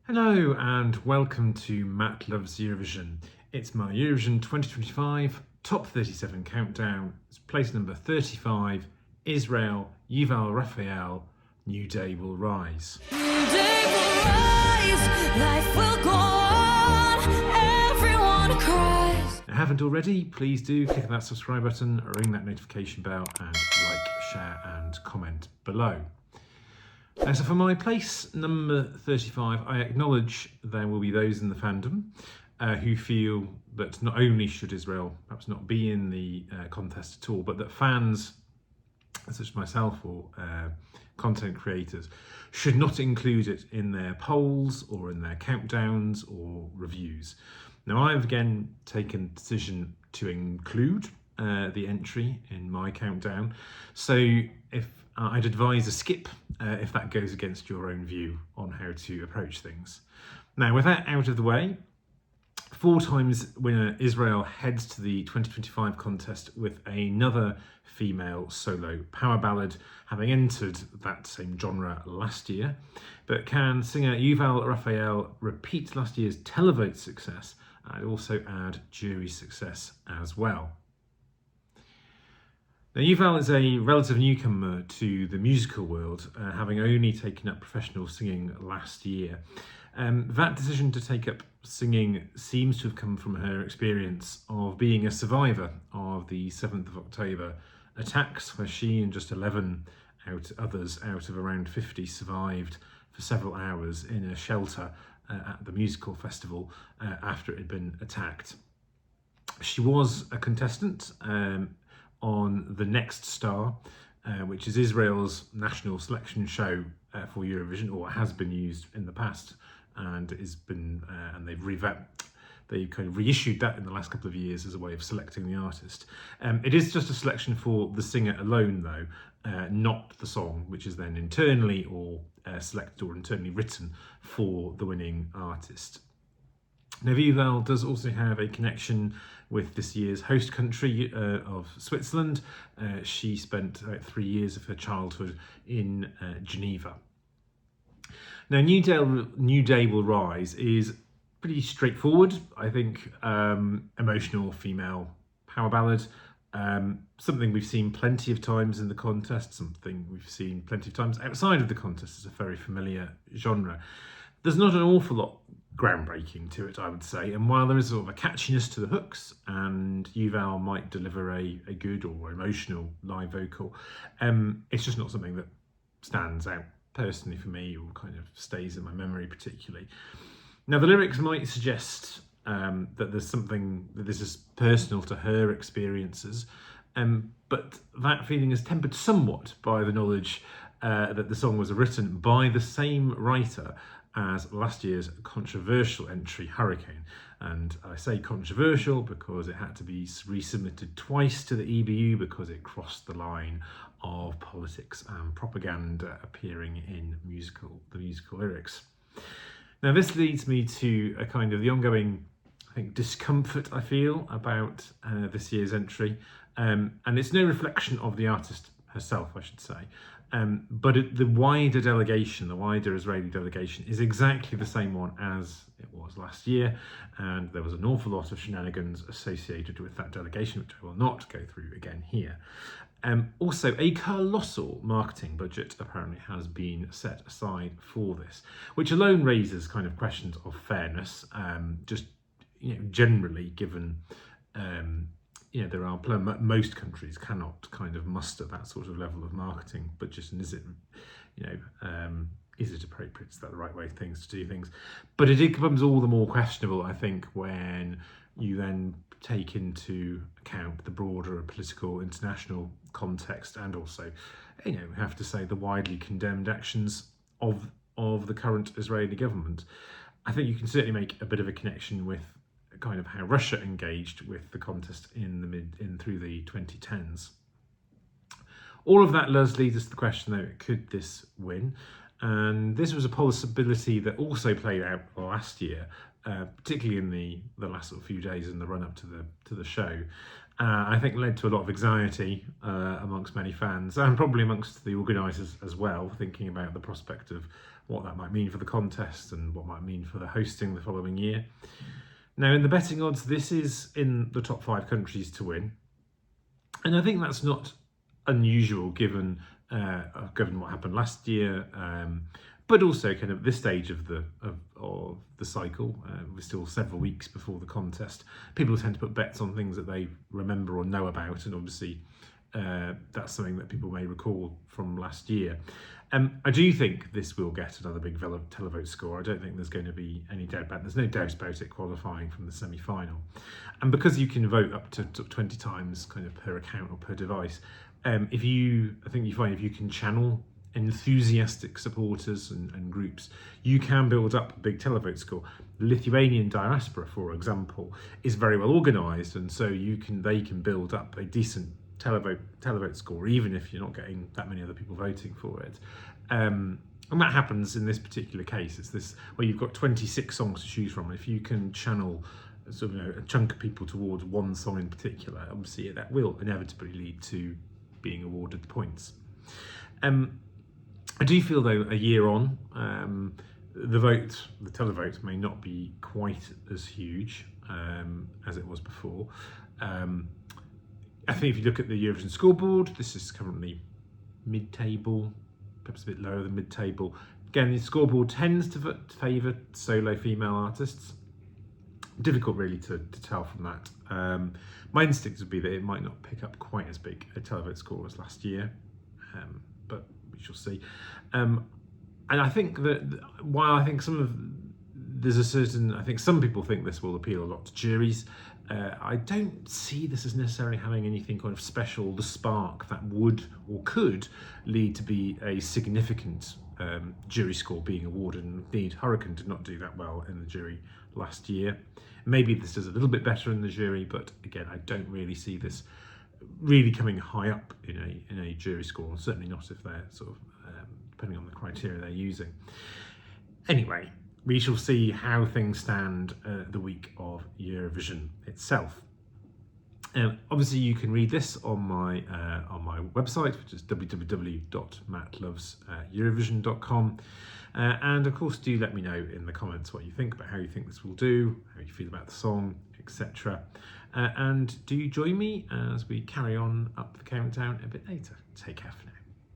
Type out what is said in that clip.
Hello and welcome to Matt Loves Eurovision. It's my Eurovision 2025 Top 37 countdown. It's place number 35, Israel, Yuval Raphael, New Day Will Rise. New day will rise, life will go on, everyone cries. If you haven't already, please do click that subscribe button, ring that notification bell and like, share and comment below. So for my place number 35, I acknowledge there will be those in the fandom who feel that not only should Israel perhaps not be in the contest at all, but that fans, such as myself or content creators, should not include it in their polls or in their countdowns or reviews. Now, I've again taken the decision to include the entry in my countdown. So if I'd advise a skip if that goes against your own view on how to approach things. Now, with that out of the way, 4 times winner Israel heads to the 2025 contest with another female solo power ballad, having entered that same genre last year. But can singer Yuval Raphael repeat last year's televote success and also add jury success as well? Now, Yuval is a relative newcomer to the musical world, having only taken up professional singing last year. That decision to take up singing seems to have come from her experience of being a survivor of the 7th of October attacks, where she and just 11 others out of around 50 survived for several hours in a shelter at the musical festival after it had been attacked. She was a contestant on The Next Star, which is Israel's national selection show for Eurovision, or has been used in the past, and and they've kind of reissued that in the last couple of years as a way of selecting the artist. It is just a selection for the singer alone, though, not the song, which is then internally or selected or internally written for the winning artist. Now, Yuval does also have a connection with this year's host country of Switzerland. She spent 3 years of her childhood in Geneva. Now, New Day Will Rise is pretty straightforward, I think, emotional female power ballad. Something we've seen plenty of times in the contest, something we've seen plenty of times outside of the contest. It's a very familiar genre. There's not an awful lot groundbreaking to it, I would say, and while there is sort of a catchiness to the hooks and Yuval might deliver a good or emotional live vocal, it's just not something that stands out personally for me or kind of stays in my memory particularly. Now, the lyrics might suggest that there's something that this is personal to her experiences, but that feeling is tempered somewhat by the knowledge that the song was written by the same writer as last year's controversial entry, Hurricane. And I say controversial because it had to be resubmitted twice to the EBU because it crossed the line of politics and propaganda appearing in the musical lyrics. Now, this leads me to a kind of the ongoing, I think, discomfort I feel about this year's entry. And it's no reflection of the artist herself, I should say. But the wider Israeli delegation is exactly the same one as it was last year, and there was an awful lot of shenanigans associated with that delegation, which I will not go through again here. Also, a colossal marketing budget apparently has been set aside for this, which alone raises kind of questions of fairness, generally given there are most countries cannot kind of muster that sort of level of marketing budget, and is it appropriate? Is that the right way to do things? But it becomes all the more questionable, I think, when you then take into account the broader political international context, and also, we have to say, the widely condemned actions of the current Israeli government. I think you can certainly make a bit of a connection with kind of how Russia engaged with the contest through the 2010s. All of that leads us to the question, though, could this win? And this was a possibility that also played out last year, particularly in the last sort of few days in the run-up to the show. I think led to a lot of anxiety amongst many fans and probably amongst the organisers as well, thinking about the prospect of what that might mean for the contest and what might mean for the hosting the following year. Now, in the betting odds, this is in the top 5 countries to win, and I think that's not unusual given what happened last year, but also kind of this stage of the cycle. We're still several weeks before the contest. People tend to put bets on things that they remember or know about, and obviously that's something that people may recall from last year. I do think this will get another big televote score. I don't think there's going to be any doubt about it. There's no doubt about it qualifying from the semi-final. And because you can vote up to 20 times kind of per account or per device, I think you find if you can channel enthusiastic supporters and groups, you can build up a big televote score. The Lithuanian diaspora, for example, is very well organised, and so they can build up a decent televote score, even if you're not getting that many other people voting for it. And that happens in this particular case. It's this where you've got 26 songs to choose from. If you can channel sort of a chunk of people towards one song in particular, obviously that will inevitably lead to being awarded the points. I do feel though, a year on, the televote may not be quite as huge as it was before. I think if you look at the Eurovision scoreboard, this is currently mid-table, perhaps a bit lower than mid-table. Again, the scoreboard tends to favour solo female artists. Difficult really to tell from that. My instinct would be that it might not pick up quite as big a televote score as last year, but we shall see. And I think that while I think I think some people think this will appeal a lot to juries, I don't see this as necessarily having anything kind of special, the spark that would or could lead to be a significant jury score being awarded. And indeed, Hurricane did not do that well in the jury last year. Maybe this does a little bit better in the jury, but again, I don't really see this really coming high up in a jury score, certainly not if they're sort of depending on the criteria they're using. Anyway, we shall see how things stand the week of Eurovision itself. Obviously, you can read this on my website, which is www.mattloveseurovision.com. And of course, do let me know in the comments what you think about how you think this will do, how you feel about the song, etc. And do join me as we carry on up the countdown a bit later. Take care for now.